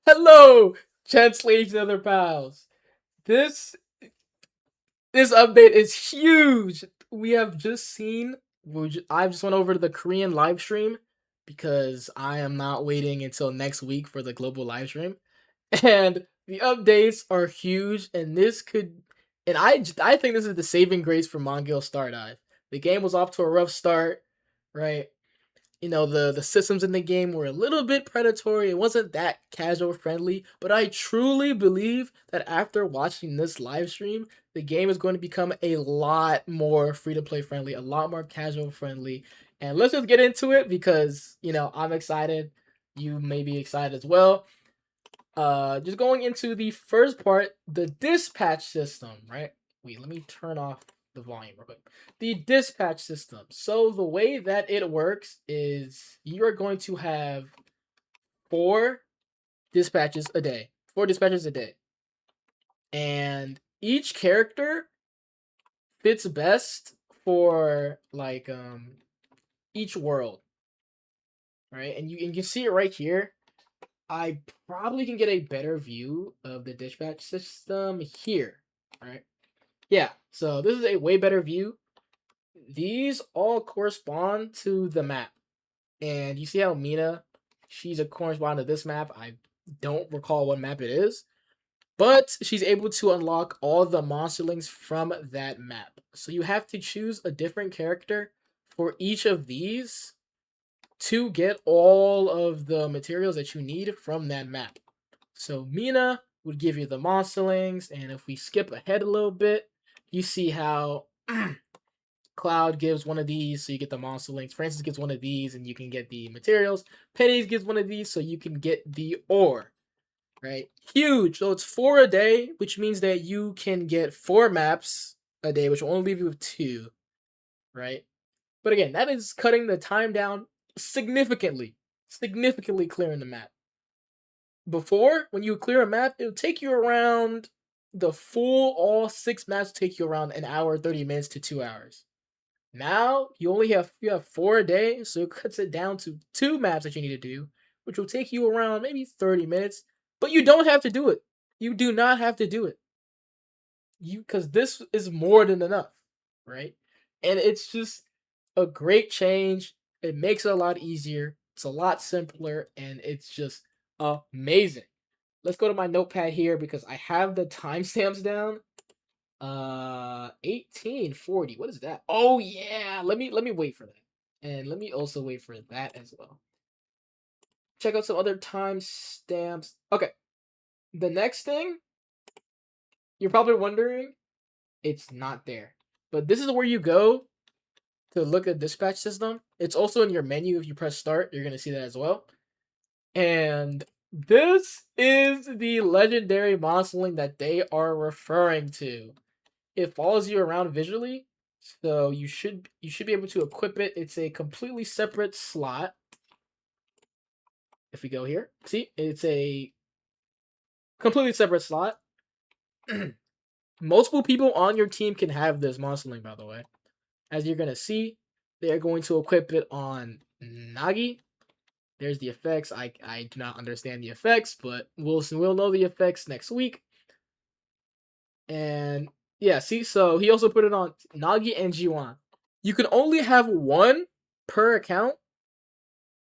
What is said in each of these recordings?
Hello, Chad Slaves and other pals. This this update is huge. We have just seen. I just went over to the Korean live stream because I am not waiting until next week for the global live stream, and the updates are huge. And this could, and I think this is the saving grace for Mongil Stardive. The game was off to a rough start, right? The systems in the game were a little bit predatory. It wasn't that casual friendly, but I truly believe that after watching this live stream, the game is going to become a lot more free to play friendly, a lot more casual friendly. And let's just get into it because I'm excited. You may be excited as well. Just going into the first part, the dispatch system, right? Wait, let me turn off the volume real quick. The dispatch system. So the way that it works is you are going to have four dispatches a day. Four dispatches a day. And each character fits best for each world. Right? And you can see it right here. I probably can get a better view of the dispatch system here. Right? Yeah, so this is a way better view. These all correspond to the map. And you see how Mina, she's a correspond to this map. I don't recall what map it is. But she's able to unlock all the monsterlings from that map. So you have to choose a different character for each of these to get all of the materials that you need from that map. So Mina would give you the monsterlings, and if we skip ahead a little bit, you see how Cloud gives one of these, so you get the monsterlings. Francis gives one of these, and you can get the materials. Penny's gives one of these, so you can get the ore. Right? Huge. So it's 4 a day, which means that you can get 4 maps a day, which will only leave you with 2. Right? But again, that is cutting the time down significantly. Significantly clearing the map. Before, when you clear a map, it would take you around the full all 6 maps take you around an hour, 30 minutes to 2 hours. Now you have 4 a day, so it cuts it down to 2 maps that you need to do, which will take you around maybe 30 minutes. But you don't have to do it. You do not have to do it. Because this is more than enough, right? And it's just a great change. It makes it a lot easier. It's a lot simpler, and it's just amazing. Let's go to my notepad here because I have the timestamps down. 1840. What is that? Oh yeah. Let me wait for that. And let me also wait for that as well. Check out some other timestamps. Okay. The next thing, you're probably wondering, it's not there. But this is where you go to look at dispatch system. It's also in your menu. If you press start, you're gonna see that as well. And this is the legendary monsterling that they are referring to. It follows you around visually, so you should be able to equip it. It's a completely separate slot. If we go here, see, it's a completely separate slot. Multiple people on your team can have this monsterling, by the way. As you're gonna see, they are going to equip it on Nagi. There's the effects. I do not understand the effects, but we'll know the effects next week. And yeah, see, so he also put it on Nagi and Jiwan. You can only have one per account,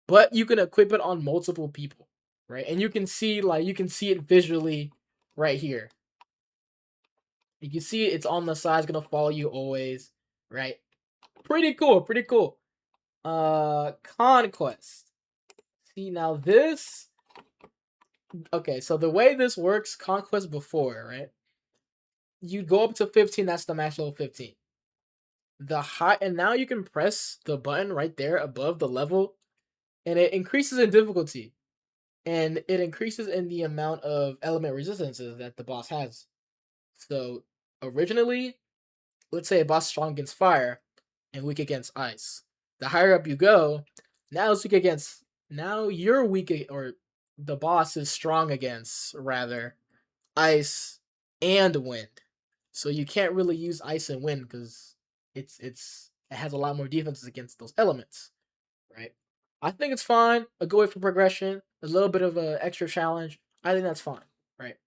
but you can equip it on multiple people, right? And you can see it visually right here. You can see it's on the side, it's gonna follow you always, right? Pretty cool, pretty cool. Conquest. See now this. Okay, so the way this works, Conquest before, right? You go up to 15. That's the max level 15. And now you can press the button right there above the level, and it increases in difficulty, and it increases in the amount of element resistances that the boss has. So originally, let's say a boss is strong against fire and weak against ice. The higher up you go, now it's weak against. Now you're weak, or the boss is strong against rather ice and wind. So you can't really use ice and wind because it has a lot more defenses against those elements, right? I think it's fine. A good way for progression, a little bit of an extra challenge. I think that's fine, right?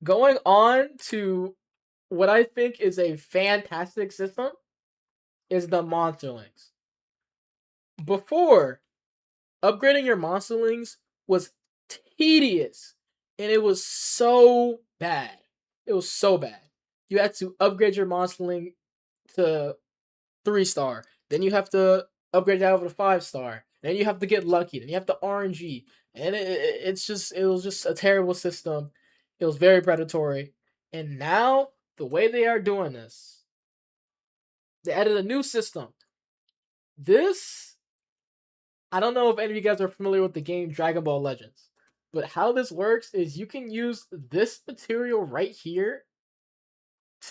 Going on to what I think is a fantastic system is the Monsterlings. Before, upgrading your Monsterlings was tedious and it was so bad. It was so bad. You had to upgrade your Monsterling to 3-star. Then you have to upgrade that over to 5-star. Then you have to get lucky. Then you have to RNG. And it was just a terrible system. It was very predatory. And now the way they are doing this, they added a new system. This, I don't know if any of you guys are familiar with the game Dragon Ball Legends, but how this works is you can use this material right here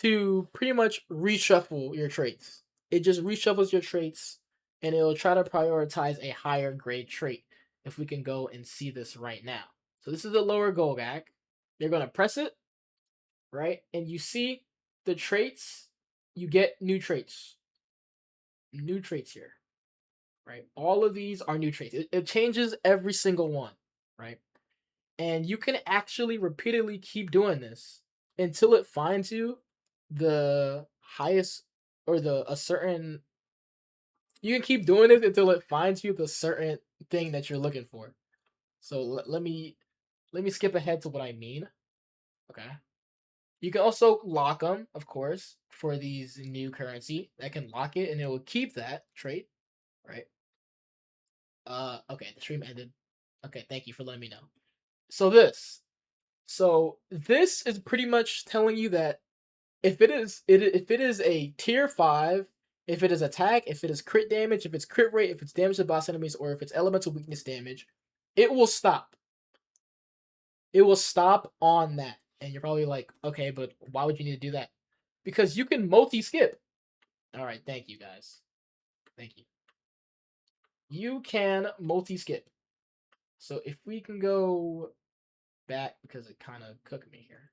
to pretty much reshuffle your traits. It just reshuffles your traits and it will try to prioritize a higher grade trait. If we can go and see this right now. So this is the lower Golgak. You're going to press it, right? And you see the traits, you get new traits. New traits here, right? All of these are new traits. It changes every single one, right? And you can actually repeatedly keep doing this until it finds you the highest or the a certain you can keep doing this until it finds you the certain thing that you're looking for. So let me skip ahead to what I mean. Okay. You can also lock them, of course, for these new currency that can lock it and it will keep that trait, right? Okay, the stream ended. Okay, thank you for letting me know. So this is pretty much telling you that if it is a tier 5, if it is attack, if it is crit damage, if it's crit rate, if it's damage to boss enemies, or if it's elemental weakness damage, it will stop. It will stop on that. And you're probably like, okay, but why would you need to do that? Because you can multi-skip. Alright, thank you guys. Thank you. You can multi-skip. So if we can go back, because it kind of cooked me here.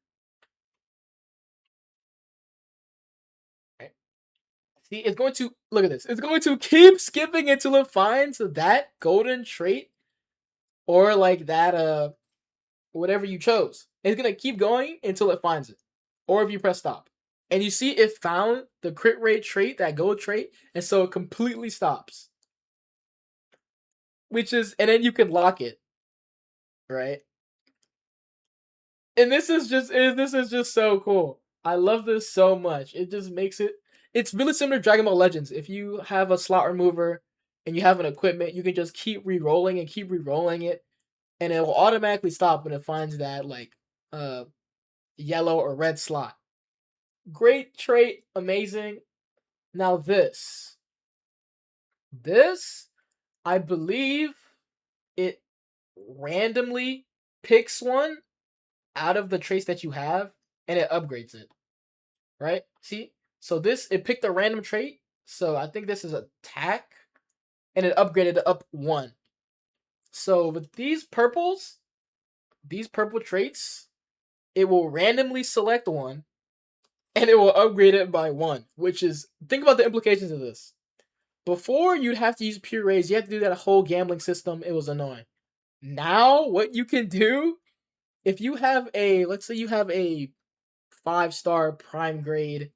See, it's going to look at this. It's going to keep skipping until it finds that golden trait or like that whatever you chose. It's gonna keep going until it finds it. Or if you press stop. And you see it found the crit rate trait, that gold trait, and so it completely stops. Which is and then you can lock it. Right? And this is just so cool. I love this so much. It just makes it's really similar to Dragon Ball Legends. If you have a slot remover and you have an equipment, you can just keep re-rolling and keep re-rolling it, and it will automatically stop when it finds that like yellow or red slot. Great trait, amazing. Now this, I believe it randomly picks one out of the traits that you have and it upgrades it. Right? See? So it picked a random trait. So I think this is attack. And it upgraded it up 1. So with these purple traits, it will randomly select one and it will upgrade it by 1. Which is, think about the implications of this. Before you'd have to use purees, you had to do that whole gambling system. It was annoying. Now what you can do, if you have let's say you have a 5-star prime grade,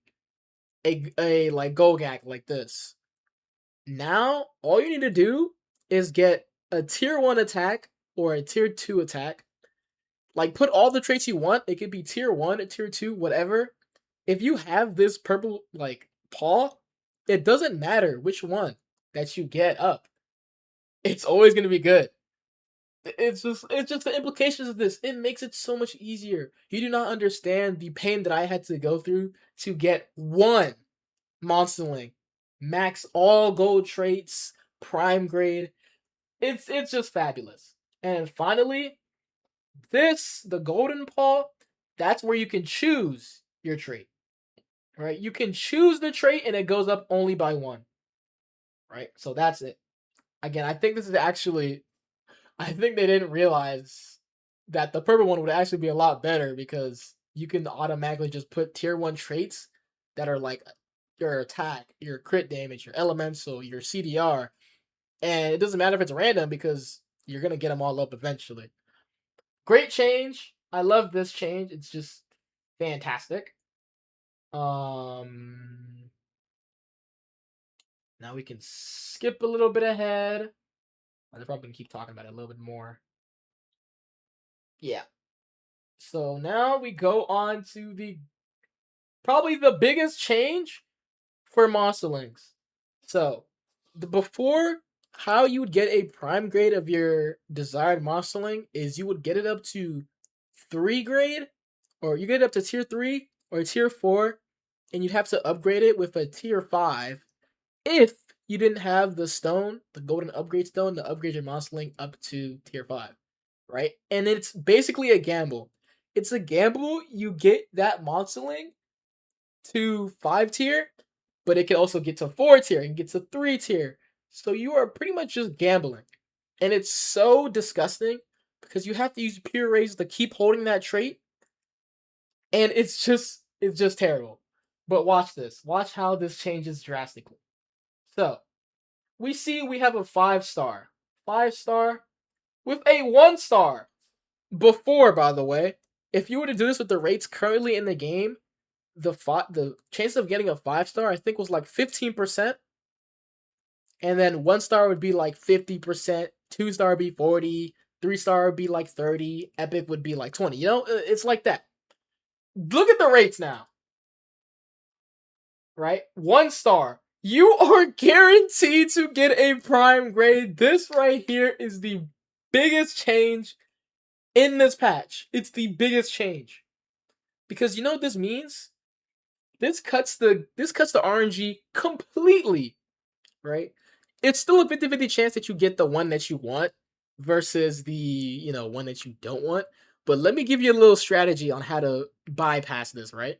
a like Golgak like this. Now all you need to do is get a tier 1 attack or a tier 2 attack. Like put all the traits you want. It could be tier 1, tier 2, whatever. If you have this purple like paw, it doesn't matter which one that you get up. It's always gonna be good. It's just the implications of this. It makes it so much easier. You do not understand the pain that I had to go through to get one Monsterling. Max all gold traits, prime grade. It's just fabulous. And finally, the golden paw, that's where you can choose your trait. Right? You can choose the trait and it goes up only by 1. Right? So that's it. Again, I think this is actually I think they didn't realize that the purple one would actually be a lot better because you can automatically just put tier 1 traits that are like your attack, your crit damage, your elemental, your CDR, and it doesn't matter if it's random because you're gonna get them all up eventually. Great change. I love this change. It's just fantastic. Um, Now we can skip a little bit ahead. I'm probably gonna keep talking about it a little bit more. Yeah. So now we go on to the probably the biggest change for Monsterlings. So before, how you would get a prime grade of your desired Monsterling is you would get it up to 3 grade, or you get it up to tier 3 or tier 4, and you'd have to upgrade it with a tier 5 if you didn't have the stone, the golden upgrade stone, to upgrade your Monsterling up to tier 5, right? And it's basically a gamble. It's a gamble. You get that Monsterling to 5 tier, but it can also get to 4 tier and get to 3 tier. So you are pretty much just gambling. And it's so disgusting because you have to use pure raise to keep holding that trait. And it's just terrible. But watch this. Watch how this changes drastically. So we have a 5-star. 5-star with a 1-star. Before, by the way, if you were to do this with the rates currently in the game, the chance of getting a 5-star I think was like 15%, and then 1-star would be like 50%, 2-star would be 40, 3-star would be like 30, epic would be like 20. It's like that. Look at the rates now, right? 1-star, you are guaranteed to get a prime grade. This right here is the biggest change in this patch. It's the biggest change because you know what this means. This cuts the RNG completely, right? It's still a 50-50 chance that you get the one that you want versus the, one that you don't want. But let me give you a little strategy on how to bypass this, right?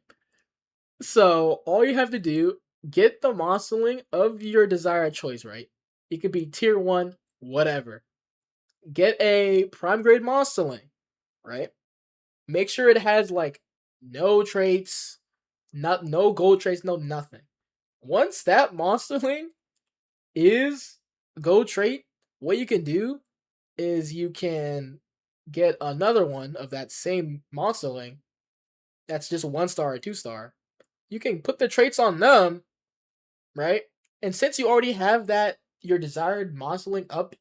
So all you have to do, get the Monsterling of your desired choice, right? It could be tier 1, whatever. Get a prime grade Monsterling, right? Make sure it has like no traits, no gold traits, no nothing. Once that Monsterling is gold trait, what you can do is you can get another one of that same Monsterling that's just 1-star or 2-star. You can put the traits on them, right? And since you already have that your desired Monsterling up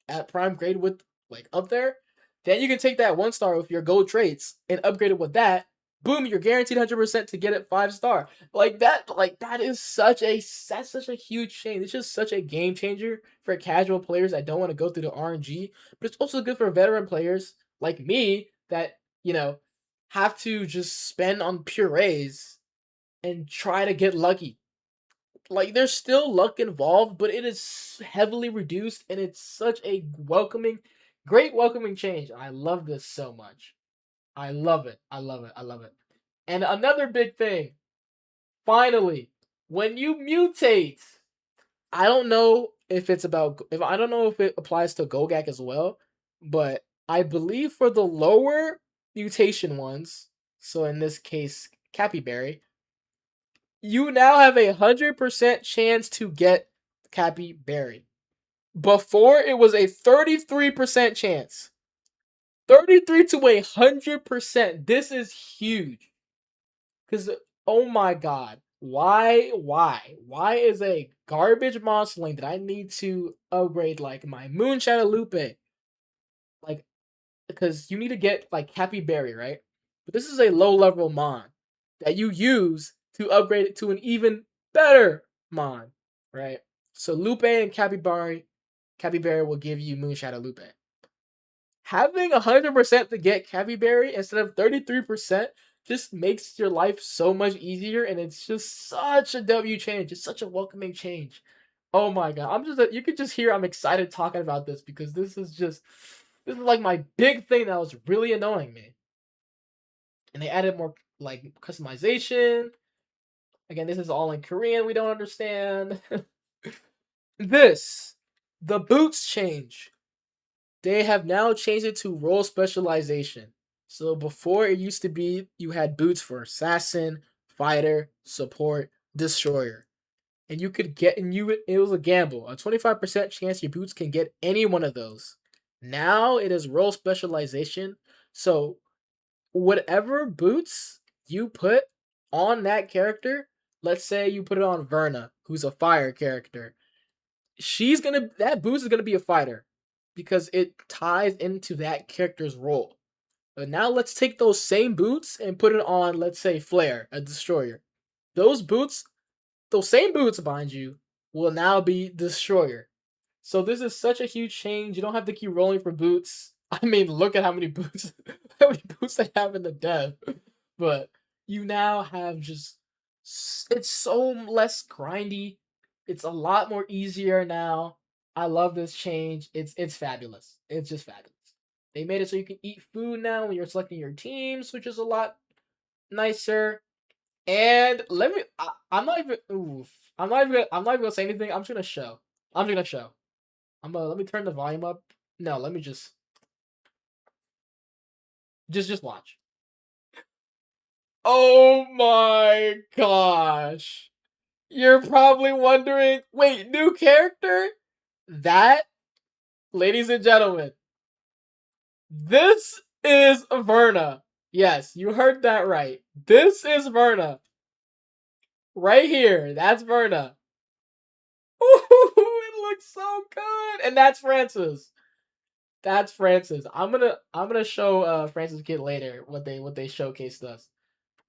at prime grade with like up there, then you can take that 1-star with your gold traits and upgrade it with that. Boom, you're guaranteed 100% to get it 5-star. That is such a huge change. It's just such a game changer for casual players that don't want to go through the RNG, but it's also good for veteran players like me that, have to just spend on purees and try to get lucky. Like, there's still luck involved, but it is heavily reduced, and it's such a great welcoming change. I love this so much. I love it. I love it. I love it. And another big thing, finally, when you mutate, I don't know if it applies to Gogak as well, but I believe for the lower mutation ones, so in this case, Capyberry, you now have 100% chance to get Capyberry. Before, it was a 33% chance. 33 to 100%. This is huge. Because, oh my god. Why is a garbage Monsterling that I need to upgrade like my Moon Shadow Lupe? Like, because you need to get like Capyberry, right? But this is a low level mon that you use to upgrade it to an even better mon, right? So Lupe and Capyberry will give you Moon Shadow Lupe. Having 100% to get Capyberry instead of 33% just makes your life so much easier, and it's just such a W change. It's such a welcoming change. Oh my god, you could just hear I'm excited talking about this because this is like my big thing that was really annoying me. And they added more like customization. Again, this is all in Korean. We don't understand. The boots change. They have now changed it to role specialization. So before it used to be you had boots for assassin, fighter, support, destroyer. And you could get it was a gamble. A 25% chance your boots can get any one of those. Now it is role specialization. So whatever boots you put on that character, let's say you put it on Verna, who's a fire character, that boost is gonna be a fighter because it ties into that character's role. But now let's take those same boots and put it on, let's say, Flare, a destroyer. Those boots, those same boots, mind you, will now be destroyer. So this is such a huge change. You don't have to keep rolling for boots. I mean, look at how many boots, how many boots they have in the dev. But you now have just, it's so less grindy. It's a lot more easier now. I love this change. It's fabulous. It's just fabulous. They made it so you can eat food now when you're selecting your teams, which is a lot nicer. And let me, I'm not even, oof. I'm not even gonna say anything. I'm just gonna show. I'm just gonna show. Let me turn the volume up. No, let me just watch. Oh my gosh. You're probably wondering, wait, new character? That, ladies and gentlemen, this is Verna. Yes, you heard that right. This is Verna. Right here. That's Verna. Ooh, it looks so good. And that's Francis. That's Francis. I'm gonna show Francis Kid later what they showcased us.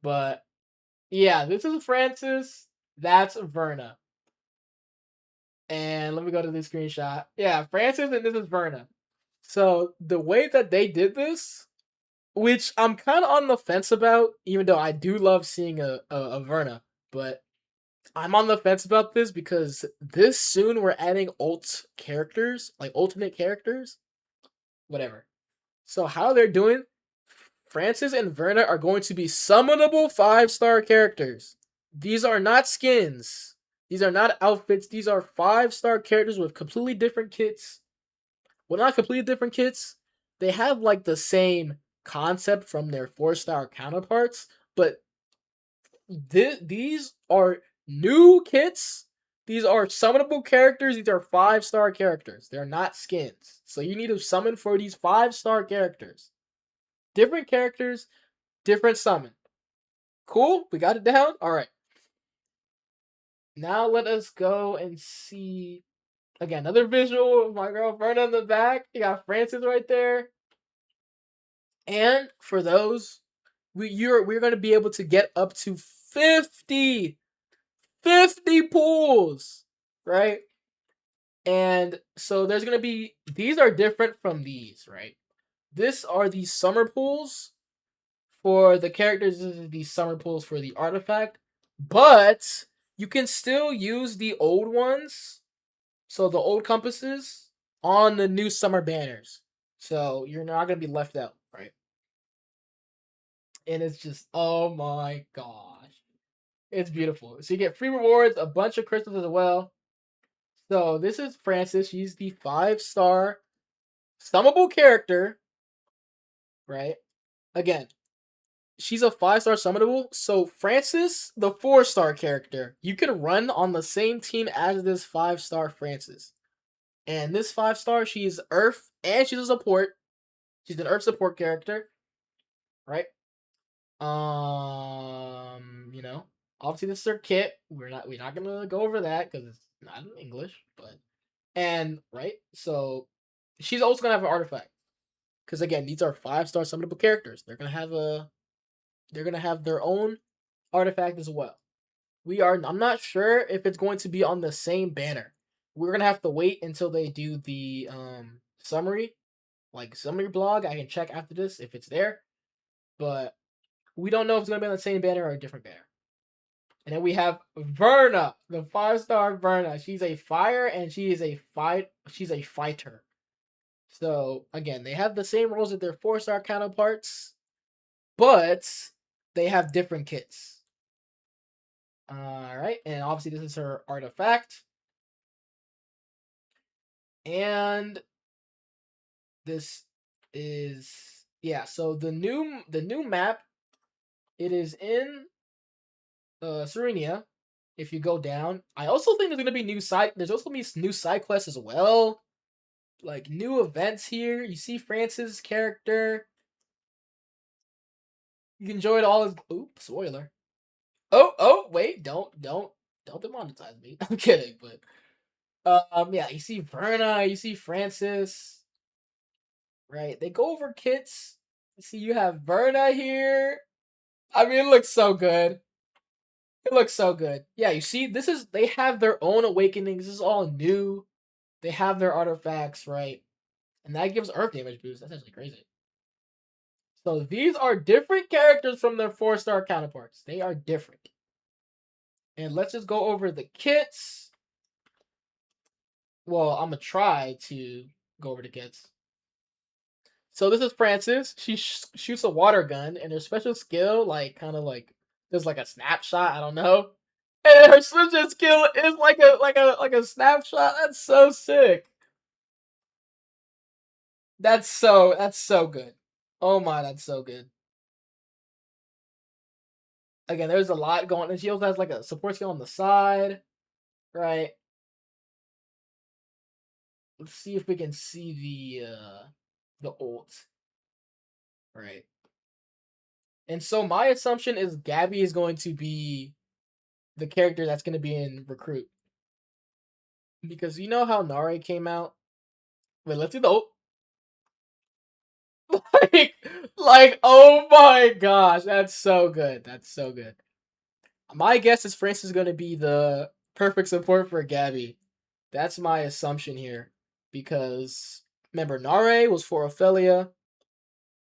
But yeah, this is Francis. That's Verna. And let me go to the screenshot. Yeah, Francis and this is Verna. So the way that they did this, which I'm kind of on the fence about, even though I do love seeing a Verna, but I'm on the fence about this because this soon we're adding alt characters, like alternate characters, whatever. So how they're doing, Francis and Verna are going to be summonable 5-star characters. These are not skins. These are not outfits. These are 5-star characters with completely different kits. Well, not completely different kits. They have like the same concept from their 4-star counterparts, but these are new kits. These are summonable characters. These are 5-star characters. They're not skins. So you need to summon for these 5-star characters. Different characters, different summon. Cool? We got it down? Alright. Now let us go and see. Again, another visual of my girl Verna in the back. You got Francis right there. And for those, we're gonna be able to get up to 50 pools, right? And so there's gonna be, these are different from these, right? This are the summer pools for the characters. This is the summer pools for the artifact, but you can still use the old ones, so the old compasses, on the new summer banners. So you're not gonna be left out, right? And it's just, oh my gosh, it's beautiful. So you get free rewards, a bunch of crystals as well. So this is Francis. She's the 5-star summable character, right? Again, she's a 5-star summonable. So Francis, the 4-star character, you can run on the same team as this 5-star Francis. And this 5-star, she's Earth and she's a support. She's an Earth support character, right? You know, obviously this is her kit. We're not gonna go over that because it's not in English, but and right, so she's also gonna have an artifact. Because again, these are 5-star summonable characters. They're gonna have their own artifact as well. I'm not sure if it's going to be on the same banner. We're gonna have to wait until they do the summary, like summary blog. I can check after this if it's there. But we don't know if it's gonna be on the same banner or a different banner. And then we have Verna, the 5-star Verna. She's a fire and she is a she's a fighter. So again, they have the same roles as their 4-star counterparts, but they have different kits. Alright, and obviously this is her artifact. And this is, yeah, so the new map, it is in Serenia. If you go down, I also think there's also gonna be new side quests as well. like new events here. You see Francis' character. You enjoyed all his. Oops, spoiler. Oh, wait, don't demonetize me. I'm kidding, but yeah, you see Verna, you see Francis, right? They go over kits. You see, you have Verna here. I mean, it looks so good. It looks so good. Yeah, you see, they have their own awakenings. This is all new. They have their artifacts, right? And that gives Earth damage boost. That's actually crazy. So these are different characters from their 4-star counterparts. They are different. And let's just go over the kits. Well, I'm gonna try to go over the kits. So this is Francis. She shoots a water gun, and her special skill, like, kind of like there's like a snapshot. I don't know. And her switching skill is like a snapshot. That's so sick. That's so good. Oh my, that's so good. Again, there's a lot going. And she also has like a support skill on the side, right? Let's see if we can see the ult, right? And so my assumption is Gabby is going to be the character that's going to be in Recruit. Because you know how Nare came out? Wait, let's do the ult. like, oh my gosh, that's so good. That's so good. My guess is Francis is going to be the perfect support for Gabby. That's my assumption here. Because, remember, Nare was for Ophelia.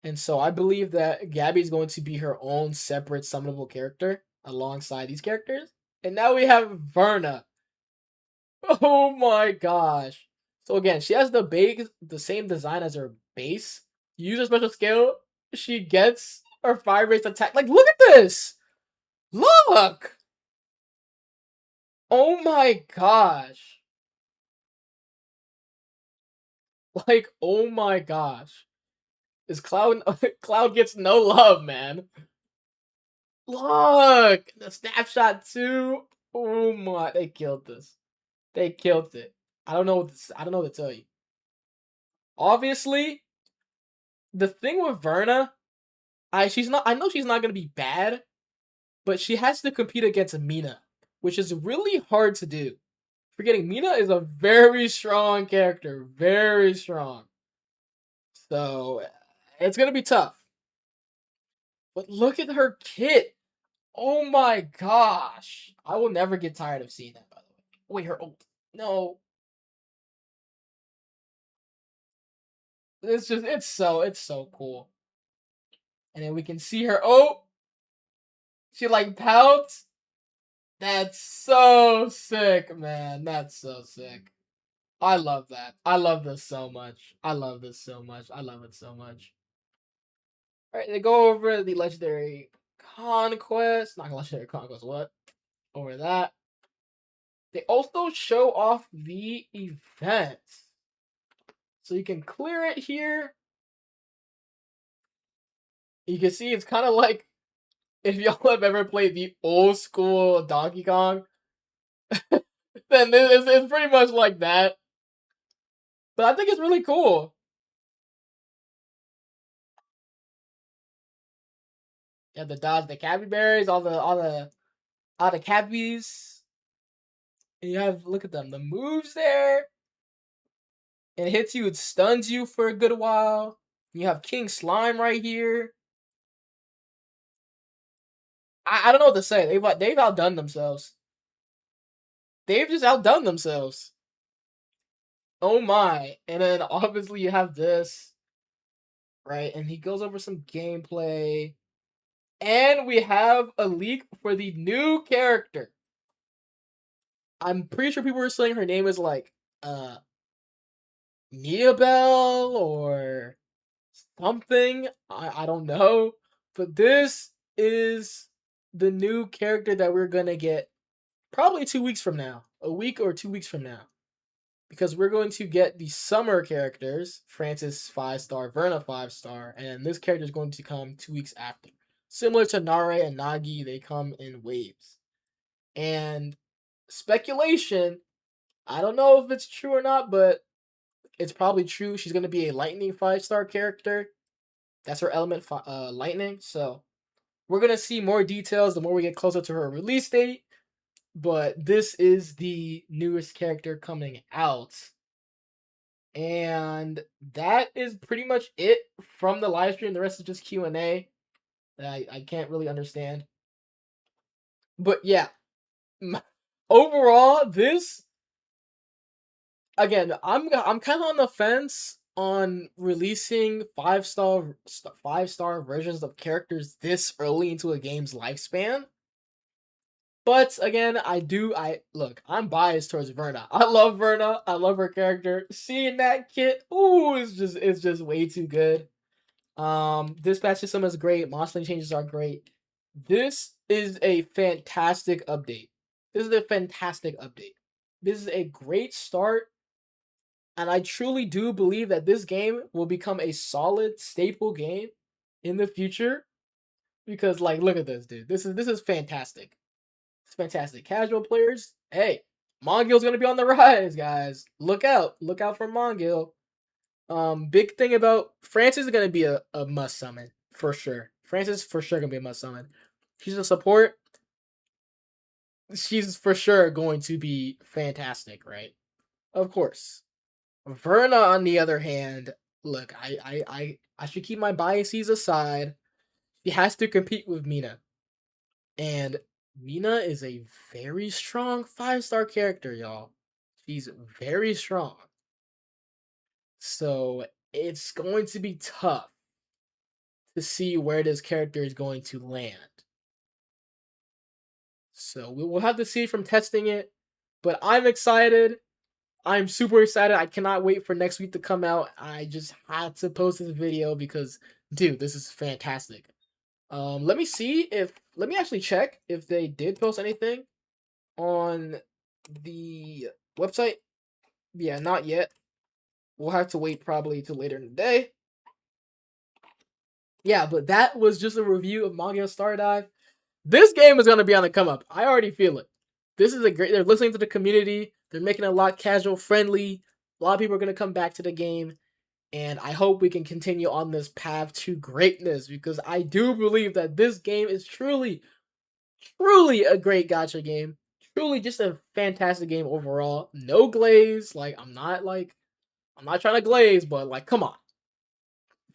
And so I believe that Gabby's going to be her own separate summonable character alongside these characters. And now we have Verna. Oh my gosh. So again, she has the same design as her base. Use her special skill, she gets her fire-based attack. Like, look at this! Look! Oh my gosh. Like, oh my gosh. Is Cloud Cloud gets no love, man. Look! The snapshot too. Oh my, they killed this. They killed it. I don't know what to tell you. Obviously, the thing with Verna, I know she's not gonna be bad, but she has to compete against Mina, which is really hard to do. Forgetting Mina is a very strong character, very strong. So it's gonna be tough. But look at her kit. Oh my gosh. I will never get tired of seeing that, by the way. Wait, her ult. No. It's so cool. And then we can see her. Oh, she like pouts. That's so sick, man. That's so sick. I love that. I love this so much. I love this so much. I love it so much. All right, they go over the legendary conquest. Not legendary conquest. What? Over that. They also show off the event. So you can clear it here. You can see it's kind of like if y'all have ever played the old school Donkey Kong, then it's pretty much like that. But I think it's really cool. Yeah, the dodge, the Cappy berries, all the Cappies. And you have look at them, the moves there. It hits you, it stuns you for a good while. You have King Slime right here. I don't know what to say. They've outdone themselves. They've just outdone themselves. Oh my! And then obviously you have this, right? And he goes over some gameplay. And we have a leak for the new character. I'm pretty sure people were saying her name is like Neobel or something. I don't know. But this is the new character that we're gonna get probably 2 weeks from now. A week or 2 weeks from now. Because we're going to get the summer characters, Francis 5-star, Verna 5-star, and this character is going to come 2 weeks after. Similar to Nare and Nagi, they come in waves. And speculation, I don't know if it's true or not, but it's probably true. She's gonna be a lightning 5-star character. That's her element, lightning. So we're gonna see more details the more we get closer to her release date. But this is the newest character coming out. And that is pretty much it from the live stream. The rest is just Q&A. I can't really understand. But yeah, overall, this again, I'm kind of on the fence on releasing 5-star versions of characters this early into a game's lifespan. But again, I look, I'm biased towards Verna. I love Verna. I love her character. Seeing that kit, ooh, it's just way too good. Dispatch system is great. Monsterling changes are great. This is a fantastic update. This is a fantastic update. This is a great start, and I truly do believe that this game will become a solid staple game in the future. Because like, look at this, dude. This is fantastic. It's fantastic. Casual players, hey, Mongil's gonna be on the rise, guys. Look out for Mongil. Big thing about Francis is gonna be a must summon for sure. Francis for sure gonna be a must summon. She's a support. She's for sure going to be fantastic, right? Of course. Verna, on the other hand, look, I should keep my biases aside. She has to compete with Mina, and Mina is a very strong 5-star character, y'all. She's very strong. So it's going to be tough to see where this character is going to land. So we will have to see from testing it. But I'm excited. I'm super excited. I cannot wait for next week to come out. I just had to post this video because, dude, this is fantastic. Let me actually check if they did post anything on the website. Yeah, not yet. We'll have to wait probably till later in the day. Yeah, but that was just a review of Mongil Stardive. This game is gonna be on the come up. I already feel it. This is a great. They're listening to the community. They're making it a lot casual friendly. A lot of people are gonna come back to the game, and I hope we can continue on this path to greatness because I do believe that this game is truly, truly a great gacha game. Truly, just a fantastic game overall. No glaze. I'm not trying to glaze, but like, come on.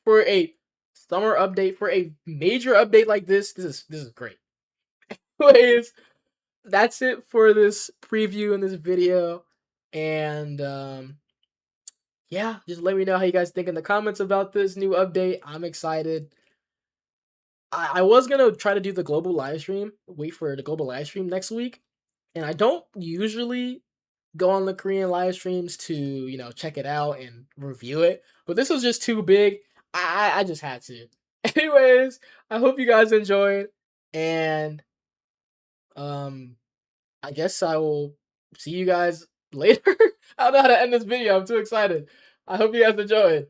For a summer update, for a major update like this is great. Anyways, that's it for this preview in this video. And yeah, just let me know how you guys think in the comments about this new update. I'm excited. I was gonna try to do the global live stream, wait for the global live stream next week. And I don't usually go on the Korean live streams to, check it out and review it. But this was just too big. I just had to. Anyways, I hope you guys enjoyed. And I guess I will see you guys later. I don't know how to end this video. I'm too excited. I hope you guys enjoyed.